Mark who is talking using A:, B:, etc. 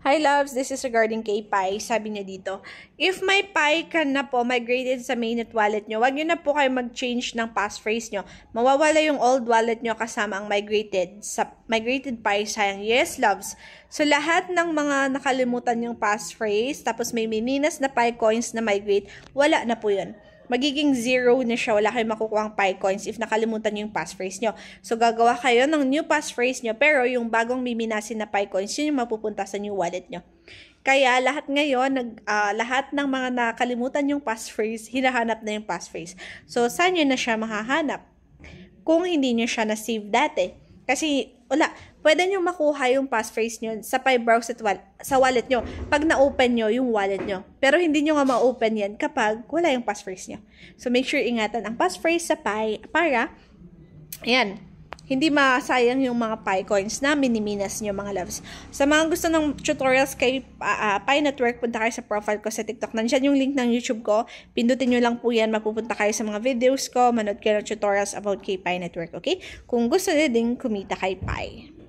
A: Hi loves, this is regarding kay Pi. Sabi niya dito, if may Pi ka na po migrated sa mainnet wallet nyo, wag nyo na po kayo mag-change ng passphrase nyo. Mawawala yung old wallet nyo kasama ang migrated. Sa migrated Pi, sayang. Yes loves. So lahat ng mga nakalimutan yung passphrase, tapos may mininas na Pi coins na migrate, wala na po yun. Magiging zero na siya. Wala kayong makukuha ang Pi coins if nakalimutan nyo yung passphrase nyo. So, gagawa kayo ng new passphrase nyo, pero yung bagong miminasin na Pi coins, yun yung mapupunta sa new wallet nyo. Kaya, lahat ngayon, lahat ng mga nakalimutan yung passphrase, hinahanap na yung passphrase. So, saan nyo na siya mahahanap? Kung hindi nyo siya na-save dati. Kasi, pwede nyo makuha yung passphrase nyo sa Pi browser sa wallet nyo pag na-open nyo yung wallet nyo. Pero hindi nyo nga ma-open yan kapag wala yung passphrase nyo. So, make sure ingatan ang passphrase sa Pi para, ayan, hindi masayang yung mga Pi coins na miniminas nyo mga loves. Sa mga gusto ng tutorials kay Pi Network, punta kayo sa profile ko sa TikTok. Nandiyan yung link ng YouTube ko. Pindutin nyo lang po yan. Mapupunta kayo sa mga videos ko. Manood kayo ng tutorials about kay Pi Network, okay? Kung gusto nyo din kumita kay Pi.